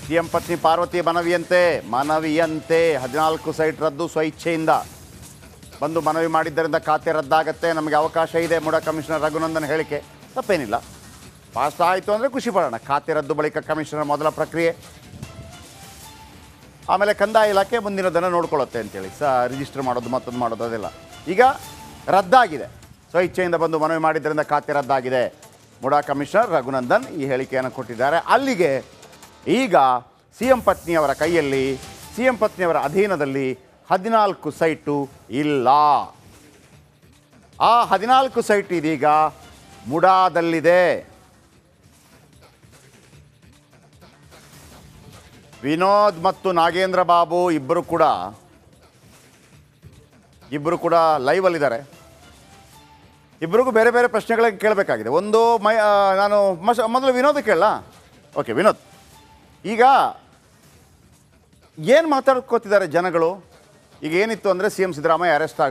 CM ಪತ್ನಿ Parvati ಮನವಿಯಂತೆ 14 site ರದ್ದು ಸ್ವಇಚ್ಛೆಯಿಂದ ಬಂದು ಮನವಿ ಮಾಡಿದ್ದರಿಂದ ಖಾತೆ ರದ್ದಾಗತ್ತೆ, ನಮಗೆ ಅವಕಾಶ ಇದೆ. ಮೂಡ ಕಮಿಷನರ್ ರಘುನಂದನ್ ಹೇಳಿಕೆ ತಪ್ಪೇನಿಲ್ಲ. ಪಾಸ್ ಆಯಿತು ಅಂದರೆ ಖುಷಿ ಪಡೋಣ. ಖಾತೆ ರದ್ದು ಬಳಿಕ ಕಮಿಷನರ್ ಮೊದಲ ಪ್ರಕ್ರಿಯೆ, ಆಮೇಲೆ ಕಂದಾಯ ಇಲಾಖೆ ಮುಂದಿನದನ್ನು ನೋಡ್ಕೊಳ್ಳುತ್ತೆ ಅಂತೇಳಿ ರಿಜಿಸ್ಟರ್ ಮಾಡೋದು ಮತ್ತೊಂದು ಮಾಡೋದು ಅದೆಲ್ಲ. ಈಗ ರದ್ದಾಗಿದೆ, ಸ್ವಇಚ್ಛೆಯಿಂದ ಬಂದು ಮನವಿ ಮಾಡಿದ್ದರಿಂದ ಖಾತೆ ರದ್ದಾಗಿದೆ. ಮೂಡಾ ಕಮಿಷನರ್ ರಘುನಂದನ್ ಈ ಹೇಳಿಕೆಯನ್ನು ಕೊಟ್ಟಿದ್ದಾರೆ. ಅಲ್ಲಿಗೆ ಈಗ ಸಿಎಂ ಪತ್ನಿಯವರ ಕೈಯಲ್ಲಿ, ಸಿಎಂ ಪತ್ನಿಯವರ ಅಧೀನದಲ್ಲಿ 14 ಸೈಟು ಇಲ್ಲ. ಆ 14 ಸೈಟ್ ಇದೀಗ ಮುಡಾದಲ್ಲಿದೆ. ವಿನೋದ್ ಮತ್ತು ನಾಗೇಂದ್ರ ಬಾಬು ಇಬ್ಬರು ಕೂಡ ಲೈವಲ್ಲಿದ್ದಾರೆ. ಇಬ್ಬರಿಗೂ ಬೇರೆ ಬೇರೆ ಪ್ರಶ್ನೆಗಳಿಗೆ ಕೇಳಬೇಕಾಗಿದೆ. ಒಂದು ನಾನು ಮೊದಲು ವಿನೋದ್ ಕೇಳಲ್ಲ. ಓಕೆ ವಿನೋದ್, ಈಗ ಏನು ಮಾತಾಡ್ಕೋತಿದ್ದಾರೆ ಜನಗಳು? ಈಗ ಏನಿತ್ತು ಅಂದರೆ ಸಿ ಎಂ ಸಿದ್ದರಾಮಯ್ಯ ಅರೆಸ್ಟ್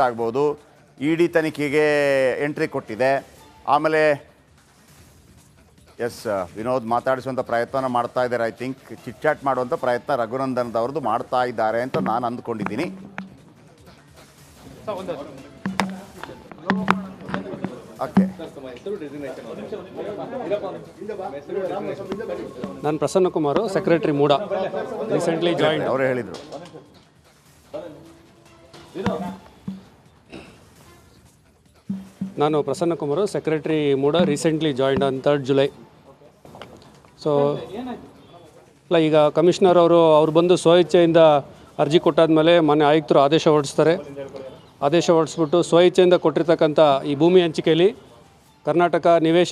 ಆಗ್ಬೋದು, ಇ.ಡಿ ತನಿಖೆಗೆ ಎಂಟ್ರಿ ಕೊಟ್ಟಿದೆ. ಆಮೇಲೆ ವಿನೋದ್ ಮಾತಾಡಿಸುವಂಥ ಪ್ರಯತ್ನ ಮಾಡ್ತಾ ಇದ್ದಾರೆ. ಐ ಥಿಂಕ್ ಚಿಟ್ಚಾಟ್ ಮಾಡುವಂಥ ಪ್ರಯತ್ನ ರಘುನಂದನ್ದವ್ರದ್ದು ಮಾಡ್ತಾ ಇದ್ದಾರೆ ಅಂತ ನಾನು ಅಂದ್ಕೊಂಡಿದ್ದೀನಿ. ಓಕೆ, ನಾನು Prasanna Kumar, secretary MUDA, recently join. ಅವರೇ ಹೇಳಿದರು. ನಾನು Prasanna Kumar, secretary MUDA, recently join on 3rd July. So ಅಲ್ಲ, ಈಗ ಕಮಿಷನರ್ ಅವರು ಬಂದು ಸ್ವಇಚ್ಛೆಯಿಂದ ಅರ್ಜಿ ಕೊಟ್ಟಾದಮೇಲೆ ಮೊನ್ನೆ ಆಯುಕ್ತರು ಆದೇಶ ಹೊರಡಿಸ್ಬಿಟ್ಟು ಸ್ವಇಚ್ಛೆಯಿಂದ ಕೊಟ್ಟಿರ್ತಕ್ಕಂಥ ಈ ಭೂಮಿ ಹಂಚಿಕೆಯಲ್ಲಿ ಕರ್ನಾಟಕ ನಿವೇಶ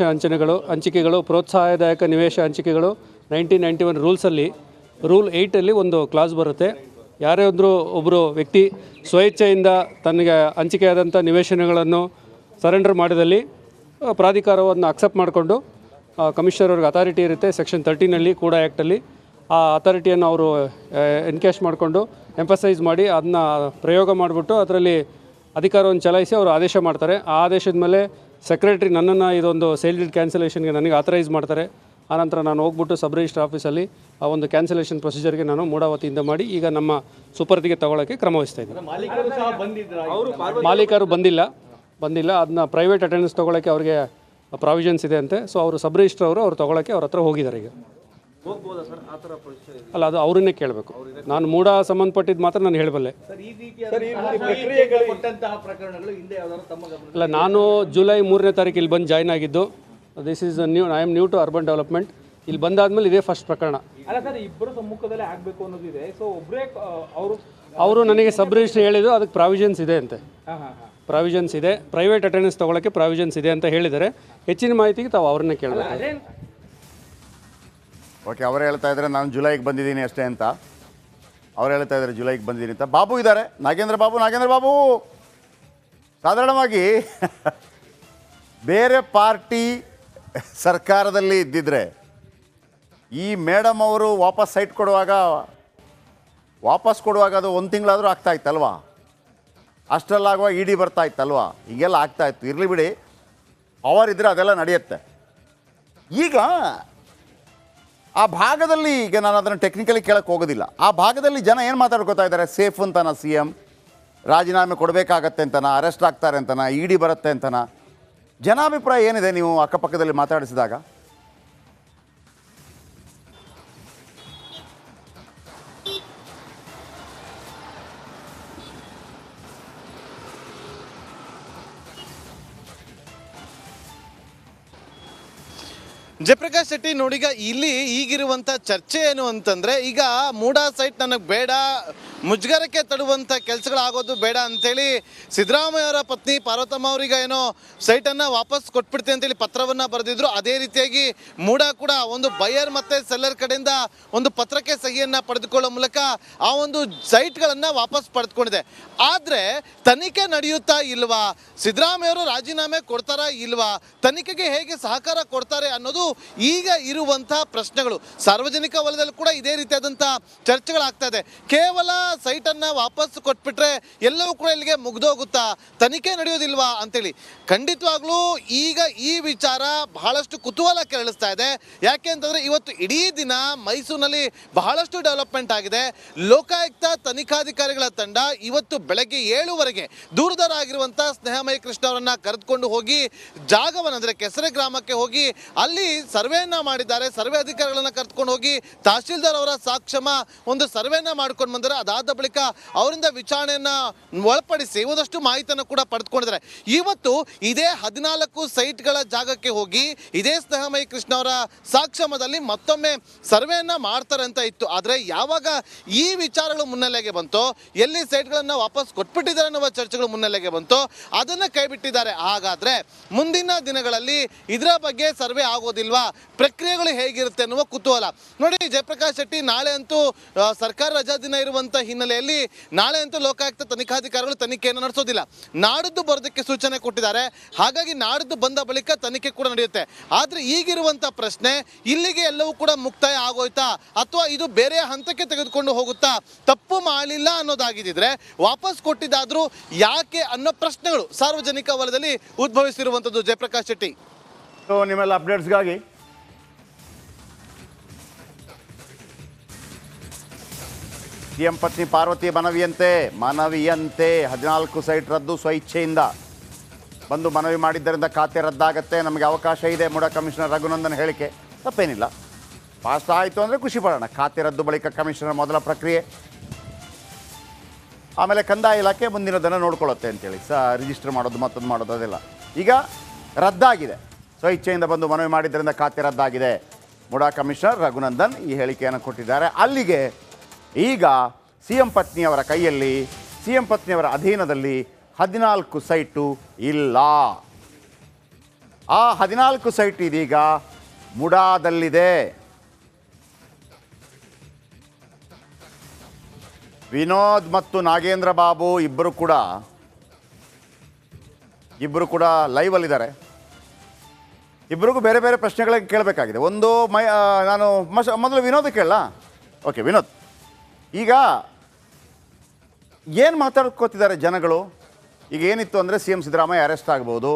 ಹಂಚಿಕೆಗಳು ಪ್ರೋತ್ಸಾಹದಾಯಕ ನಿವೇಶ ಹಂಚಿಕೆಗಳು 1991 ರೂಲ್ಸಲ್ಲಿ ರೂಲ್ 8ಅಲ್ಲಿ ಒಂದು ಕ್ಲಾಸ್ ಬರುತ್ತೆ. ಯಾರೇ ಒಬ್ಬರು ವ್ಯಕ್ತಿ ಸ್ವಇಚ್ಛೆಯಿಂದ ತನಗೆ ಹಂಚಿಕೆಯಾದಂಥ ನಿವೇಶನಗಳನ್ನು ಸರೆಂಡರ್ ಮಾಡಿದಲ್ಲಿ ಪ್ರಾಧಿಕಾರವನ್ನು ಅಕ್ಸೆಪ್ಟ್ ಮಾಡಿಕೊಂಡು ಕಮಿಷನರ್ ಅವ್ರಿಗೆ ಅಥಾರಿಟಿ ಇರುತ್ತೆ. ಸೆಕ್ಷನ್ 13ನಲ್ಲಿ ಕೂಡ ಆ್ಯಕ್ಟಲ್ಲಿ ಆ ಅಥಾರಿಟಿಯನ್ನು ಅವರು ಎನ್ಕ್ಯಾಶ್ ಮಾಡಿಕೊಂಡು ಎಂಫಸೈಸ್ ಮಾಡಿ ಅದನ್ನ ಪ್ರಯೋಗ ಮಾಡಿಬಿಟ್ಟು ಅದರಲ್ಲಿ ಅಧಿಕಾರವನ್ನು ಚಲಾಯಿಸಿ ಅವರು ಆದೇಶ ಮಾಡ್ತಾರೆ. ಆ ಆದೇಶದ ಮೇಲೆ ಸೆಕ್ರೆಟ್ರಿ ನನ್ನನ್ನು ಇದೊಂದು ಸೇಲ್ ಡೀಡ್ ಕ್ಯಾನ್ಸಲೇಷನ್ಗೆ ನನಗೆ ಆಥರೈಸ್ ಮಾಡ್ತಾರೆ. ಆನಂತರ ನಾನು ಹೋಗ್ಬಿಟ್ಟು ಸಬ್ ರಿಜಿಸ್ಟರ್ ಆಫೀಸಲ್ಲಿ ಆ ಒಂದು ಕ್ಯಾನ್ಸಲೇಷನ್ ಪ್ರೊಸೀಜರ್ಗೆ ನಾನು ಮೂಡಾ ವತಿಯಿಂದ ಮಾಡಿ ಈಗ ನಮ್ಮ ಸುಪರ್ದಿಗೆ ತಗೊಳ್ಳೋಕ್ಕೆ ಕ್ರಮ ವಹಿಸ್ತಾ ಇದ್ದೀನಿ. ಮಾಲೀಕರು ಬಂದಿಲ್ಲ, ಅದನ್ನ ಪ್ರೈವೇಟ್ ಅಟೆಂಡೆನ್ಸ್ ತೊಗೊಳ್ಳೋಕ್ಕೆ ಅವ್ರಿಗೆ ಪ್ರಾವಿಷನ್ಸ್ ಇದೆ ಅಂತೆ. ಸೊ ಅವರು ಸಬ್ ರಿಜಿಸ್ಟರ್ ಅವ್ರು ತೊಗೊಳ್ಳೋಕ್ಕೆ ಅವ್ರ ಹತ್ರ ಹೋಗಿದ್ದಾರೆ. ಈಗ ಅಲ್ಲ, ಅದು ಅವ್ರನ್ನೇ ಕೇಳಬೇಕು. ನಾನು ಮೂಡಾ ಸಂಬಂಧಪಟ್ಟಿದ್ದು ಮಾತ್ರ ನಾನು ಹೇಳಬಲ್ಲೆ. ಅಲ್ಲ, ನಾನು ಜುಲೈ 3ನೇ ತಾರೀಕು ಇಲ್ಲಿ ಬಂದು ಜಾಯ್ನ್ ಆಗಿದ್ದು. This is I am new to urban development. ಇಲ್ಲಿ ಬಂದಾದ್ಮೇಲೆ ಇದೇ ಫಸ್ಟ್ ಪ್ರಕರಣ. ಅವರು ನನಗೆ ಸಬ್ ರಿಜಿಸ್ಟರ್ ಹೇಳಿದ್ದು ಅದಕ್ಕೆ ಪ್ರಾವಿಷನ್ಸ್ ಇದೆ ಅಂತೆ. ಪ್ರಾವಿಷನ್ಸ್ ಇದೆ, ಪ್ರೈವೇಟ್ ಅಟೆಂಡೆನ್ಸ್ ತೊಗೊಳಕ್ಕೆ ಪ್ರಾವಿಷನ್ಸ್ ಇದೆ ಅಂತ ಹೇಳಿದ್ದಾರೆ. ಹೆಚ್ಚಿನ ಮಾಹಿತಿಗೆ ತಾವು ಅವ್ರನ್ನೇ ಕೇಳಬೇಕು. ಓಕೆ, ಅವರೇ ಹೇಳ್ತಾ ಇದ್ದಾರೆ ನಾನು ಜುಲೈಗೆ ಬಂದಿದ್ದೀನಿ ಅಷ್ಟೇ ಅಂತ. ಅವ್ರು ಹೇಳ್ತಾ ಇದ್ದಾರೆ ಜುಲೈಗೆ ಬಂದಿದ್ದೀನಿ ಅಂತ. ಬಾಬು ಇದ್ದಾರೆ, ನಾಗೇಂದ್ರ ಬಾಬು ಸಾಧಾರಣವಾಗಿ ಬೇರೆ ಪಾರ್ಟಿ ಸರ್ಕಾರದಲ್ಲಿ ಇದ್ದಿದ್ರೆ ಈ ಮೇಡಮ್ ಅವರು ಸೈಟ್ ಕೊಡುವಾಗ ಅದು 1 ತಿಂಗಳಾದರೂ ಆಗ್ತಾ ಇತ್ತಲ್ವಾ? ಅಷ್ಟರಲ್ಲಾಗುವಾಗ ಇ.ಡಿ ಬರ್ತಾ ಇತ್ತಲ್ವಾ? ಈಗೆಲ್ಲ ಆಗ್ತಾಯಿತ್ತು. ಇರಲಿ ಬಿಡಿ, ಅವರಿದ್ದರೆ ಅದೆಲ್ಲ ನಡೆಯುತ್ತೆ. ಈಗ ಆ ಭಾಗದಲ್ಲಿ, ಈಗ ನಾನು ಅದನ್ನು ಟೆಕ್ನಿಕಲಿ ಕೇಳಕ್ಕೆ ಹೋಗೋದಿಲ್ಲ, ಆ ಭಾಗದಲ್ಲಿ ಜನ ಏನು ಮಾತಾಡ್ಕೋತಾ ಇದ್ದಾರೆ? ಸೇಫ್ ಅಂತನ ಸಿ ಎಂ, ರಾಜೀನಾಮೆ ಕೊಡಬೇಕಾಗತ್ತೆ ಅಂತನ, ಅರೆಸ್ಟ್ ಆಗ್ತಾರೆ ಅಂತನ, ಇ.ಡಿ ಬರುತ್ತೆ ಅಂತನ, ಜನಾಭಿಪ್ರಾಯ ಏನಿದೆ ನೀವು ಅಕ್ಕಪಕ್ಕದಲ್ಲಿ ಮಾತಾಡಿಸಿದಾಗ? ಜಯಪ್ರಕಾಶ್ ಶೆಟ್ಟಿ, ನೋಡೀಗ ಇಲ್ಲಿ ಈಗಿರುವಂಥ ಚರ್ಚೆ ಏನು ಅಂತಂದರೆ, ಈಗ ಮೂಡಾ ಸೈಟ್ ನನಗೆ ಬೇಡ, ಮುಜುಗರಕ್ಕೆ ತಡುವಂಥ ಕೆಲಸಗಳಾಗೋದು ಬೇಡ ಅಂಥೇಳಿ ಸಿದ್ದರಾಮಯ್ಯ ಅವರ ಪತ್ನಿ ಪಾರ್ವತಮ್ಮ ಅವರಿಗೆ ಏನೋ ಸೈಟನ್ನು ವಾಪಸ್ ಕೊಟ್ಬಿಡ್ತೀನಿ ಅಂತೇಳಿ ಪತ್ರವನ್ನು ಬರೆದಿದ್ರು. ಅದೇ ರೀತಿಯಾಗಿ ಮೂಡಾ ಕೂಡ ಒಂದು ಬಯರ್ ಮತ್ತು ಸೆಲ್ಲರ್ ಕಡೆಯಿಂದ ಒಂದು ಪತ್ರಕ್ಕೆ ಸಹಿಯನ್ನು ಪಡೆದುಕೊಳ್ಳೋ ಮೂಲಕ ಆ ಒಂದು ಸೈಟ್ಗಳನ್ನು ವಾಪಸ್ ಪಡೆದುಕೊಂಡಿದೆ. ಆದರೆ ತನಿಖೆ ನಡೆಯುತ್ತಾ ಇಲ್ವಾ? ಸಿದ್ದರಾಮಯ್ಯ ಅವರು ರಾಜೀನಾಮೆ ಕೊಡ್ತಾರಾ ಇಲ್ವಾ? ತನಿಖೆಗೆ ಹೇಗೆ ಸಹಕಾರ ಕೊಡ್ತಾರೆ ಅನ್ನೋದು ಈಗ ಇರುವಂತಹ ಪ್ರಶ್ನೆಗಳು. ಸಾರ್ವಜನಿಕ ವಲಯದಲ್ಲಿ ಕೂಡ ಇದೇ ರೀತಿಯಾದಂತಹ ಚರ್ಚೆಗಳಾಗ್ತಾ ಇದೆ. ಕೇವಲ ಸೈಟನ್ನು ವಾಪಸ್ ಕೊಟ್ಬಿಟ್ರೆ ಎಲ್ಲವೂ ಕೂಡ ಇಲ್ಲಿಗೆ ಮುಗ್ದೋಗುತ್ತಾ, ತನಿಖೆ ನಡೆಯೋದಿಲ್ವಾ ಅಂತೇಳಿ. ಖಂಡಿತವಾಗ್ಲೂ ಈಗ ಈ ವಿಚಾರ ಬಹಳಷ್ಟು ಕುತೂಹಲ ಕೆರಳಿಸ್ತಾ ಇದೆ. ಯಾಕೆ ಅಂತಂದರೆ ಇವತ್ತು ಇಡೀ ದಿನ ಮೈಸೂರಿನಲ್ಲಿ ಬಹಳಷ್ಟು ಡೆವಲಪ್ಮೆಂಟ್ ಆಗಿದೆ. ಲೋಕಾಯುಕ್ತ ತನಿಖಾಧಿಕಾರಿಗಳ ತಂಡ ಇವತ್ತು ಬೆಳಗ್ಗೆ 7ವರೆಗೆ ದೂರದರಾಗಿರುವಂಥ ಸ್ನೇಹಮಯಿ ಕೃಷ್ಣ ಅವರನ್ನು ಕರೆದುಕೊಂಡು ಹೋಗಿ ಜಾಗವನ್ನು ಅಂದರೆ ಕೆಸರೆ ಗ್ರಾಮಕ್ಕೆ ಹೋಗಿ ಅಲ್ಲಿ ಸರ್ವೆಯನ್ನು ಮಾಡಿದ್ದಾರೆ. ಸರ್ವೆ ಅಧಿಕಾರಿಗಳನ್ನು ಕರೆದುಕೊಂಡು ಹೋಗಿ ತಹಶೀಲ್ದಾರ್ ಅವರ ಸಾಕ್ಷಮ ಒಂದು ಸರ್ವೆನ ಮಾಡ್ಕೊಂಡು ಬಂದರೆ ಅದಾದ ಬಳಿಕ ಅವರಿಂದ ವಿಚಾರಣೆಯನ್ನು ಒಳಪಡಿಸಿ ಒಂದಷ್ಟು ಮಾಹಿತಿಯನ್ನು ಕೂಡ ಪಡೆದುಕೊಂಡಿದ್ದಾರೆ. ಇವತ್ತು ಇದೇ 14 ಸೈಟ್ಗಳ ಜಾಗಕ್ಕೆ ಹೋಗಿ ಇದೇ ಸ್ನೇಹಮಯಿ ಕೃಷ್ಣ ಅವರ ಸಾಕ್ಷಮದಲ್ಲಿ ಮತ್ತೊಮ್ಮೆ ಸರ್ವೆಯನ್ನು ಮಾಡ್ತಾರೆ ಅಂತ ಇತ್ತು. ಆದರೆ ಯಾವಾಗ ಈ ವಿಚಾರಗಳು ಮುನ್ನೆಲೆಗೆ ಬಂತೋ, ಎಲ್ಲಿ ಸೈಟ್ಗಳನ್ನು ವಾಪಸ್ ಕೊಟ್ಬಿಟ್ಟಿದ್ದಾರೆ ಅನ್ನುವ ಚರ್ಚೆಗಳು ಮುನ್ನೆಲೆಗೆ ಬಂತೋ ಅದನ್ನು ಕೈಬಿಟ್ಟಿದ್ದಾರೆ. ಹಾಗಾದರೆ ಮುಂದಿನ ದಿನಗಳಲ್ಲಿ ಇದರ ಬಗ್ಗೆ ಸರ್ವೆ ಆಗೋದಿಲ್ವಾ, ಪ್ರಕ್ರಿಯೆಗಳು ಹೇಗಿರುತ್ತೆ ಅನ್ನುವ ಕುತೂಹಲ. ನೋಡಿ ಜಯಪ್ರಕಾಶ್ ಶೆಟ್ಟಿ, ನಾಳೆ ಅಂತೂ ಸರ್ಕಾರ ರಜಾ ದಿನ ಇರುವಂಥ ಹಿನ್ನೆಲೆಯಲ್ಲಿ ನಾಳೆ ಅಂತೂ ಲೋಕಾಯುಕ್ತ ತನಿಖಾಧಿಕಾರಿಗಳು ತನಿಖೆಯನ್ನು ನಡೆಸೋದಿಲ್ಲ. ನಾಡಿದ್ದು ಬರೋದಕ್ಕೆ ಸೂಚನೆ ಕೊಟ್ಟಿದ್ದಾರೆ. ಹಾಗಾಗಿ ನಾಡಿದ್ದು ಬಂದ ಬಳಿಕ ತನಿಖೆ ಕೂಡ ನಡೆಯುತ್ತೆ. ಆದರೆ ಈಗಿರುವಂಥ ಪ್ರಶ್ನೆ, ಇಲ್ಲಿಗೆ ಎಲ್ಲವೂ ಕೂಡ ಮುಕ್ತಾಯ ಆಗೋಯ್ತಾ ಅಥವಾ ಇದು ಬೇರೆ ಹಂತಕ್ಕೆ ತೆಗೆದುಕೊಂಡು ಹೋಗುತ್ತಾ? ತಪ್ಪು ಮಾಡಲಿಲ್ಲ ಅನ್ನೋದಾಗಿದ್ದರೆ ವಾಪಸ್ ಕೊಟ್ಟಿದ್ದಾದರೂ ಯಾಕೆ ಅನ್ನೋ ಪ್ರಶ್ನೆಗಳು ಸಾರ್ವಜನಿಕ ವಲಯದಲ್ಲಿ ಉದ್ಭವಿಸಿರುವಂಥದ್ದು. ಜಯಪ್ರಕಾಶ್ ಶೆಟ್ಟಿ, ನಿಮ್ಮೆಲ್ಲ ಅಪ್ಡೇಟ್ಸ್ಗಾಗಿ ಸಿಎಂ ಪತ್ನಿ ಪಾರ್ವತಿ ಮನವಿಯಂತೆ 14 ಸೈಟ್ ರದ್ದು ಸ್ವಇಚ್ಛೆಯಿಂದ ಬಂದು ಮನವಿ ಮಾಡಿದ್ದರಿಂದ ಖಾತೆ ರದ್ದಾಗತ್ತೆ, ನಮಗೆ ಅವಕಾಶ ಇದೆ. ಮುಡಾ ಕಮಿಷನರ್ ರಘುನಂದನ್ ಹೇಳಿಕೆ ತಪ್ಪೇನಿಲ್ಲ. ಪಾಸ್ ಆಯಿತು ಅಂದರೆ ಖುಷಿ ಪಡೋಣ. ಖಾತೆ ರದ್ದು ಬಳಿಕ ಕಮಿಷನರ್ ಮೊದಲ ಪ್ರಕ್ರಿಯೆ, ಆಮೇಲೆ ಕಂದಾಯ ಇಲಾಖೆ ಮುಂದಿನದನ್ನು ನೋಡ್ಕೊಳ್ಳುತ್ತೆ ಅಂತೇಳಿ ರಿಜಿಸ್ಟರ್ ಮಾಡೋದು ಮತ್ತೊಂದು ಮಾಡೋದು ಅದೆಲ್ಲ ಈಗ ರದ್ದಾಗಿದೆ. ಸ್ವಇಚ್ಛೆಯಿಂದ ಬಂದು ಮನವಿ ಮಾಡಿದ್ದರಿಂದ ಖಾತೆ ರದ್ದಾಗಿದೆ. ಮುಡಾ ಕಮಿಷನರ್ ರಘುನಂದನ್ ಈ ಹೇಳಿಕೆಯನ್ನು ಕೊಟ್ಟಿದ್ದಾರೆ. ಅಲ್ಲಿಗೆ ಈಗ ಸಿಎಂ ಪತ್ನಿಯವರ ಕೈಯಲ್ಲಿ, ಸಿಎಂ ಪತ್ನಿಯವರ ಅಧೀನದಲ್ಲಿ 14 ಸೈಟು ಇಲ್ಲ. ಆ 14 ಸೈಟ್ ಇದೀಗ ಮುಡಾದಲ್ಲಿದೆ. ವಿನೋದ್ ಮತ್ತು ನಾಗೇಂದ್ರ ಬಾಬು ಇಬ್ಬರು ಕೂಡ ಲೈವಲ್ಲಿದ್ದಾರೆ. ಇಬ್ಬರಿಗೂ ಬೇರೆ ಬೇರೆ ಪ್ರಶ್ನೆಗಳಿಗೆ ಕೇಳಬೇಕಾಗಿದೆ. ಒಂದು ನಾನು ಮೊದಲು ವಿನೋದ್ ಕೇಳಲ್ಲ. ಓಕೆ ವಿನೋದ್, ಈಗ ಏನು ಮಾತಾಡ್ಕೋತಿದ್ದಾರೆ ಜನಗಳು? ಈಗ ಏನಿತ್ತು ಅಂದರೆ ಸಿ ಎಂ ಸಿದ್ದರಾಮಯ್ಯ ಅರೆಸ್ಟ್ ಆಗ್ಬೋದು,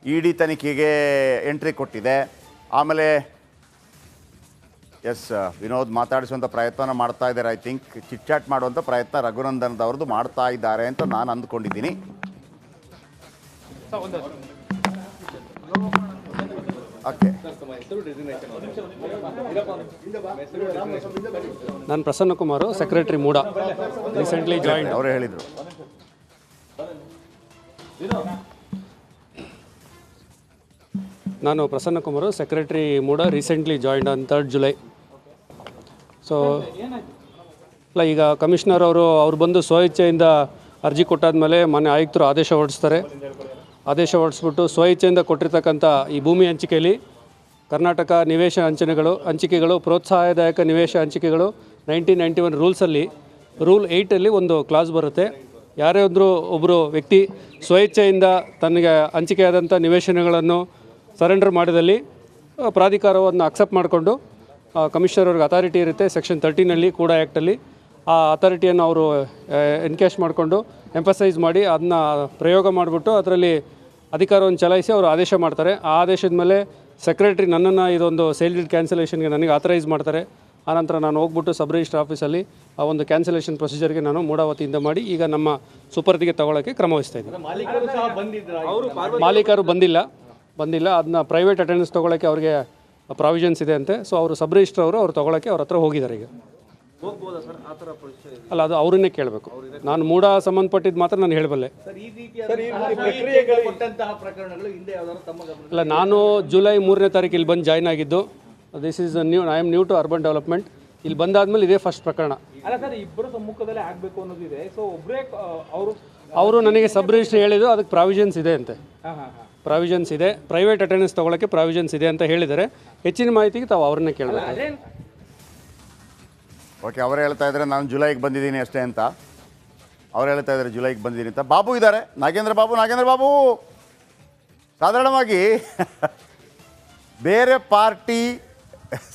ಇ ಡಿ ತನಿಖೆಗೆ ಎಂಟ್ರಿ ಕೊಟ್ಟಿದೆ. ಆಮೇಲೆ ವಿನೋದ್ ಮಾತಾಡಿಸುವಂಥ ಪ್ರಯತ್ನ ಮಾಡ್ತಾ ಇದ್ದಾರೆ. ಐ ಥಿಂಕ್ ಚಿಟ್ ಚಾಟ್ ಮಾಡುವಂಥ ಪ್ರಯತ್ನ ರಘುನಂದನ್ದವ್ರದ್ದು ಮಾಡ್ತಾ ಇದ್ದಾರೆ ಅಂತ ನಾನು ಅಂದ್ಕೊಂಡಿದ್ದೀನಿ. ಓಕೆ, ನಾನು Prasanna Kumar, secretary MUDA, recently join. ಅವರೇ ಹೇಳಿದರು. ನಾನು Prasanna Kumar, secretary MUDA, recently joined on 3rd July. So ಅಲ್ಲ, ಈಗ ಕಮಿಷನರ್ ಅವ್ರು ಬಂದು ಸ್ವಇಚ್ಛೆಯಿಂದ ಅರ್ಜಿ ಕೊಟ್ಟಾದ್ಮೇಲೆ ಮೊನ್ನೆ ಆಯುಕ್ತರು ಆದೇಶ ಹೊರಡಿಸ್ಬಿಟ್ಟು ಸ್ವಇಚ್ಛೆಯಿಂದ ಕೊಟ್ಟಿರ್ತಕ್ಕಂಥ ಈ ಭೂಮಿ ಹಂಚಿಕೆಯಲ್ಲಿ ಕರ್ನಾಟಕ ನಿವೇಶ ಹಂಚಿಕೆಗಳು ಪ್ರೋತ್ಸಾಹದಾಯಕ ನಿವೇಶ ಹಂಚಿಕೆಗಳು 1991 ರೂಲ್ಸಲ್ಲಿ ರೂಲ್ 8ಅಲ್ಲಿ ಒಂದು ಕ್ಲಾಸ್ ಬರುತ್ತೆ. ಯಾರೇ ಒಬ್ಬರು ವ್ಯಕ್ತಿ ಸ್ವಇಚ್ಛೆಯಿಂದ ತನಗೆ ಹಂಚಿಕೆಯಾದಂಥ ನಿವೇಶನಗಳನ್ನು ಸರೆಂಡರ್ ಮಾಡಿದಲ್ಲಿ ಪ್ರಾಧಿಕಾರವನ್ನು ಅಕ್ಸೆಪ್ಟ್ ಮಾಡಿಕೊಂಡು ಕಮಿಷನರ್ ಅವ್ರಿಗೆ ಅಥಾರಿಟಿ ಇರುತ್ತೆ. ಸೆಕ್ಷನ್ 13ನಲ್ಲಿ ಕೂಡ ಆ್ಯಕ್ಟಲ್ಲಿ ಆ ಅಥಾರಿಟಿಯನ್ನು ಅವರು ಎನ್ಕ್ಯಾಶ್ ಮಾಡಿಕೊಂಡು ಎಂಫಸೈಸ್ ಮಾಡಿ ಅದನ್ನ ಪ್ರಯೋಗ ಮಾಡಿಬಿಟ್ಟು ಅದರಲ್ಲಿ ಅಧಿಕಾರವನ್ನು ಚಲಾಯಿಸಿ ಅವರು ಆದೇಶ ಮಾಡ್ತಾರೆ. ಆ ಆದೇಶದ ಮೇಲೆ ಸೆಕ್ರೆಟರಿ ನನ್ನನ್ನು ಇದೊಂದು ಸೇಲ್ ಡೀಡ್ ಕ್ಯಾನ್ಸಲೇಷನ್ಗೆ ನನಗೆ ಆಥರೈಸ್ ಮಾಡ್ತಾರೆ. ಆನಂತರ ನಾನು ಹೋಗ್ಬಿಟ್ಟು ಸಬ್ ರಿಜಿಸ್ಟರ್ ಆಫೀಸಲ್ಲಿ ಆ ಒಂದು ಕ್ಯಾನ್ಸಲೇಷನ್ ಪ್ರೊಸೀಜರ್ಗೆ ನಾನು ಮೂಡಾ ವತಿಯಿಂದ ಮಾಡಿ ಈಗ ನಮ್ಮ ಸುಪರ್ದಿಗೆ ತಗೊಳ್ಳೋಕ್ಕೆ ಕ್ರಮ ವಹಿಸ್ತಾ ಇದ್ದೀನಿ. ಮಾಲೀಕರು ಬಂದಿಲ್ಲ. ಅದನ್ನ ಪ್ರೈವೇಟ್ ಅಟೆಂಡೆನ್ಸ್ ತೊಗೊಳ್ಳೋಕ್ಕೆ ಅವ್ರಿಗೆ ಪ್ರಾವಿಷನ್ಸ್ ಇದೆ ಅಂತೆ. ಸೊ ಅವರು ಸಬ್ ರಿಜಿಸ್ಟರ್ ಅವರು ತೊಗೊಳ್ಳೋಕ್ಕೆ ಅವ್ರ ಹತ್ರ ಹೋಗಿದ್ದಾರೆ. ಈಗ ಅಲ್ಲ, ಅದು ಅವರನ್ನೇ ಕೇಳಬೇಕು. ನಾನು ಮೂಡಾ ಸಂಬಂಧಪಟ್ಟಿದ್ದು ಮಾತ್ರ ನಾನು ಹೇಳಬಲ್ಲೆ. ಅಲ್ಲ, ನಾನು ಜುಲೈ 3ನೇ ತಾರೀಕು ಇಲ್ಲಿ ಬಂದು ಜಾಯ್ನ್ ಆಗಿದ್ದು. This is I am new to urban development. ಇಲ್ಲಿ ಬಂದಾದ್ಮೇಲೆ ಇದೇ ಫಸ್ಟ್ ಪ್ರಕರಣ. ಅವರು ನನಗೆ ಸಬ್ ರಿಜಿಸ್ಟರ್ ಹೇಳಿದ್ರು ಅದಕ್ಕೆ ಪ್ರಾವಿಷನ್ಸ್ ಇದೆ ಅಂತೆ. ಪ್ರಾವಿಷನ್ಸ್ ಇದೆ, ಪ್ರೈವೇಟ್ ಅಟೆಂಡೆನ್ಸ್ ತೊಗೊಳಕ್ಕೆ ಪ್ರಾವಿಷನ್ಸ್ ಇದೆ ಅಂತ ಹೇಳಿದ್ದಾರೆ. ಹೆಚ್ಚಿನ ಮಾಹಿತಿಗೆ ತಾವು ಅವ್ರನ್ನೇ ಕೇಳಬೇಕು. ಓಕೆ, ಅವರೇ ಹೇಳ್ತಾ ಇದ್ದಾರೆ ನಾನು ಜುಲೈಗೆ ಬಂದಿದ್ದೀನಿ ಅಷ್ಟೇ ಅಂತ. ಅವ್ರು ಹೇಳ್ತಾ ಇದ್ದಾರೆ ಜುಲೈಗೆ ಬಂದಿದ್ದೀನಿ ಅಂತ. ಬಾಬು ಇದ್ದಾರೆ, ನಾಗೇಂದ್ರ ಬಾಬು ಸಾಧಾರಣವಾಗಿ ಬೇರೆ ಪಾರ್ಟಿ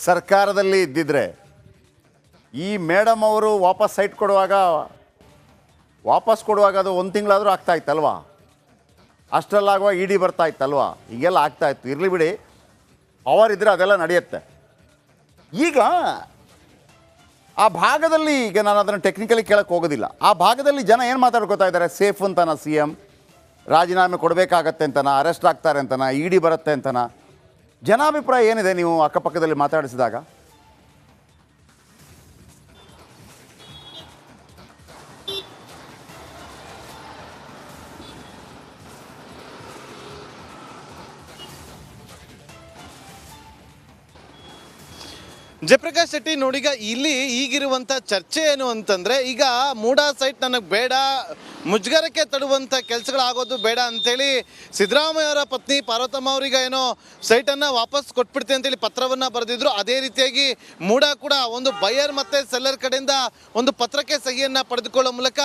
ಸರ್ಕಾರದಲ್ಲಿ ಇದ್ದಿದ್ರೆ ಈ ಮೇಡಮ್ ಅವರು ವಾಪಸ್ ಸೈಟ್ ಕೊಡುವಾಗ ಅದು 1 ತಿಂಗಳಾದರೂ ಆಗ್ತಾ ಇತ್ತಲ್ವಾ? ಅಷ್ಟರಲ್ಲಾಗುವಾಗ ಇಡಿ ಬರ್ತಾ ಇತ್ತಲ್ವಾ? ಹೀಗೆಲ್ಲ ಆಗ್ತಾ ಇತ್ತು. ಇರಲಿ ಬಿಡಿ, ಅವರಿದ್ದರೆ ಅದೆಲ್ಲ ನಡೆಯುತ್ತೆ. ಈಗ ಆ ಭಾಗದಲ್ಲಿ, ಈಗ ನಾನು ಅದನ್ನು ಟೆಕ್ನಿಕಲಿ ಕೇಳಕ್ಕೆ ಹೋಗೋದಿಲ್ಲ, ಆ ಭಾಗದಲ್ಲಿ ಜನ ಏನು ಮಾತಾಡ್ಕೋತಾ ಇದ್ದಾರೆ? ಸೇಫ್ ಅಂತನ ಸಿ ಎಮ್, ರಾಜೀನಾಮೆ ಕೊಡಬೇಕಾಗತ್ತೆ ಅಂತನ, ಅರೆಸ್ಟ್ ಆಗ್ತಾರೆ ಅಂತನ, ಇಡಿ ಬರುತ್ತೆ ಅಂತನ, ಜನಾಭಿಪ್ರಾಯ ಏನಿದೆ ನೀವು ಅಕ್ಕಪಕ್ಕದಲ್ಲಿ ಮಾತಾಡಿಸಿದಾಗ? ಜಯಪ್ರಕಾಶ್ ಶೆಟ್ಟಿ ನೋಡೀಗ ಇಲ್ಲಿ ಈಗಿರುವಂಥ ಚರ್ಚೆ ಏನು ಅಂತಂದರೆ, ಈಗ ಮೂಡಾ ಸೈಟ್ ನನಗೆ ಬೇಡ, ಮುಜುಗರಕ್ಕೆ ತಡುವಂಥ ಕೆಲಸಗಳಾಗೋದು ಬೇಡ ಅಂಥೇಳಿ ಸಿದ್ದರಾಮಯ್ಯವರ ಪತ್ನಿ ಪಾರ್ವತಮ್ಮ ಅವರಿಗೆ ಏನೋ ಸೈಟನ್ನು ವಾಪಸ್ ಕೊಟ್ಬಿಡ್ತೀನಿ ಅಂತೇಳಿ ಪತ್ರವನ್ನು ಬರೆದಿದ್ರು. ಅದೇ ರೀತಿಯಾಗಿ ಮೂಡಾ ಕೂಡ ಒಂದು ಬಯರ್ ಮತ್ತು ಸೆಲ್ಲರ್ ಕಡೆಯಿಂದ ಒಂದು ಪತ್ರಕ್ಕೆ ಸಹಿಯನ್ನು ಪಡೆದುಕೊಳ್ಳೋ ಮೂಲಕ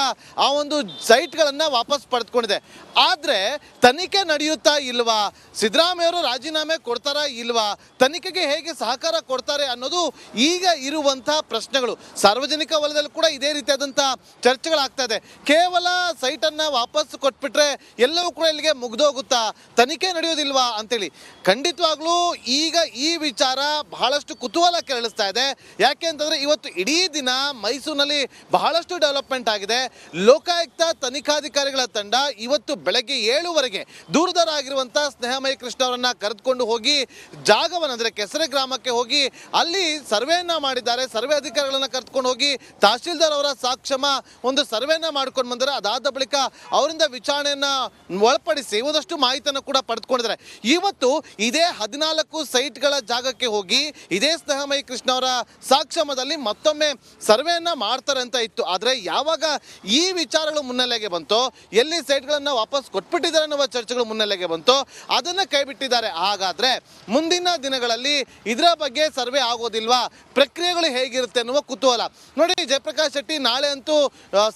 ಆ ಒಂದು ಸೈಟ್ಗಳನ್ನು ವಾಪಸ್ ಪಡೆದುಕೊಂಡಿದೆ. ಆದರೆ ತನಿಖೆ ನಡೆಯುತ್ತಾ ಇಲ್ವಾ? ಸಿದ್ದರಾಮಯ್ಯವರು ರಾಜೀನಾಮೆ ಕೊಡ್ತಾರಾ ಇಲ್ವಾ? ತನಿಖೆಗೆ ಹೇಗೆ ಸಹಕಾರ ಕೊಡ್ತಾರೆ ಅನ್ನೋದು ಈಗ ಇರುವಂಥ ಪ್ರಶ್ನೆಗಳು. ಸಾರ್ವಜನಿಕ ವಲಯದಲ್ಲಿ ಕೂಡ ಇದೇ ರೀತಿಯಾದಂಥ ಚರ್ಚೆಗಳಾಗ್ತಾ ಇದೆ. ಕೇವಲ ಸೈಟನ್ನು ವಾಪಸ್ ಕೊಟ್ಬಿಟ್ರೆ ಎಲ್ಲವೂ ಕೂಡ ಇಲ್ಲಿಗೆ ಮುಗ್ದೋಗುತ್ತಾ? ತನಿಖೆ ನಡೆಯೋದಿಲ್ವಾ ಅಂತೇಳಿ ಖಂಡಿತವಾಗ್ಲೂ ಈಗ ಈ ವಿಚಾರ ಬಹಳಷ್ಟು ಕುತೂಹಲ ಕೆರಳಿಸ್ತಾ ಇದೆ. ಯಾಕೆ ಅಂತಂದರೆ ಇವತ್ತು ಇಡೀ ದಿನ ಮೈಸೂರಿನಲ್ಲಿ ಬಹಳಷ್ಟು ಡೆವಲಪ್ಮೆಂಟ್ ಆಗಿದೆ. ಲೋಕಾಯುಕ್ತ ತನಿಖಾಧಿಕಾರಿಗಳ ತಂಡ ಇವತ್ತು ಬೆಳಗ್ಗೆ 7ವರೆಗೆ ದೂರದರಾಗಿರುವಂಥ ಸ್ನೇಹಮಯಿ ಕೃಷ್ಣ ಅವರನ್ನು ಕರೆದುಕೊಂಡು ಹೋಗಿ ಜಾಗವನ್ನು, ಅಂದರೆ ಕೆಸರೆ ಗ್ರಾಮಕ್ಕೆ ಹೋಗಿ ಅಲ್ಲಿ ಸರ್ವೆಯನ್ನ ಮಾಡಿದ್ದಾರೆ. ಸರ್ವೆ ಅಧಿಕಾರಿಗಳನ್ನ ಕರೆದುಕೊಂಡು ಹೋಗಿ ತಹಶೀಲ್ದಾರ್ ಅವರ ಸಾಕ್ಷಮ ಒಂದು ಸರ್ವೆಯನ್ನ ಮಾಡ್ಕೊಂಡು ಬಂದರೆ, ಅದಾದ ಬಳಿಕ ಅವರಿಂದ ವಿಚಾರಣೆಯನ್ನ ಒಳಪಡಿಸಿ ಒಂದಷ್ಟು ಮಾಹಿತಿಯನ್ನು ಕೂಡ ಪಡೆದುಕೊಂಡಿದ್ದಾರೆ. ಇವತ್ತು ಇದೇ 14 ಸೈಟ್ಗಳ ಜಾಗಕ್ಕೆ ಹೋಗಿ ಇದೇ ಸ್ನೇಹಮಯಿ ಕೃಷ್ಣ ಅವರ ಸಾಕ್ಷಮದಲ್ಲಿ ಮತ್ತೊಮ್ಮೆ ಸರ್ವೆಯನ್ನ ಮಾಡ್ತಾರೆ ಅಂತ ಇತ್ತು. ಆದರೆ ಯಾವಾಗ ಈ ವಿಚಾರಗಳು ಮುನ್ನೆಲೆಗೆ ಬಂತೋ, ಎಲ್ಲಿ ಸೈಟ್ಗಳನ್ನು ವಾಪಸ್ ಕೊಟ್ಬಿಟ್ಟಿದ್ದಾರೆ ಅನ್ನುವ ಚರ್ಚೆಗಳು ಮುನ್ನೆಲೆಗೆ ಬಂತೋ, ಅದನ್ನು ಕೈ ಬಿಟ್ಟಿದ್ದಾರೆ. ಹಾಗಾದ್ರೆ ಮುಂದಿನ ದಿನಗಳಲ್ಲಿ ಇದರ ಬಗ್ಗೆ ಸರ್ವೆ ಆಗೋದಿಲ್ವಾ? ಪ್ರಕ್ರಿಯೆಗಳು ಹೇಗಿರುತ್ತೆ ಅನ್ನುವ ಕುತೂಹಲ. ನೋಡಿ ಜಯಪ್ರಕಾಶ್ ಶೆಟ್ಟಿ, ನಾಳೆ ಅಂತೂ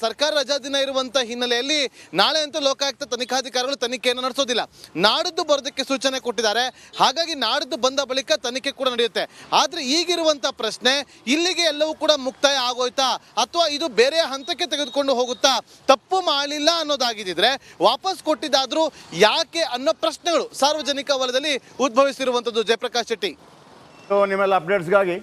ಸರ್ಕಾರ ರಜಾ ದಿನ ಇರುವಂಥ ಹಿನ್ನೆಲೆಯಲ್ಲಿ ನಾಳೆ ಅಂತೂ ಲೋಕಾಯುಕ್ತ ತನಿಖಾಧಿಕಾರಿಗಳು ತನಿಖೆಯನ್ನು ನಡೆಸೋದಿಲ್ಲ. ನಾಡಿದ್ದು ಬರೋದಕ್ಕೆ ಸೂಚನೆ ಕೊಟ್ಟಿದ್ದಾರೆ. ಹಾಗಾಗಿ ನಾಡಿದ್ದು ಬಂದ ಬಳಿಕ ತನಿಖೆ ಕೂಡ ನಡೆಯುತ್ತೆ. ಆದರೆ ಈಗಿರುವಂಥ ಪ್ರಶ್ನೆ, ಇಲ್ಲಿಗೆ ಎಲ್ಲವೂ ಕೂಡ ಮುಕ್ತಾಯ ಆಗೋಯ್ತಾ ಅಥವಾ ಇದು ಬೇರೆ ಹಂತಕ್ಕೆ ತೆಗೆದುಕೊಂಡು ಹೋಗುತ್ತಾ? ತಪ್ಪು ಮಾಡಲಿಲ್ಲ ಅನ್ನೋದಾಗಿದ್ದರೆ ವಾಪಸ್ ಕೊಟ್ಟಿದ್ದಾದರೂ ಯಾಕೆ ಅನ್ನೋ ಪ್ರಶ್ನೆಗಳು ಸಾರ್ವಜನಿಕ ವಲಯದಲ್ಲಿ ಉದ್ಭವಿಸಿರುವಂಥದ್ದು. ಜಯಪ್ರಕಾಶ್ ಶೆಟ್ಟಿ, ನಿಮ್ಮೆಲ್ಲ ಅಪ್ಡೇಟ್ಸ್ಗಾಗಿ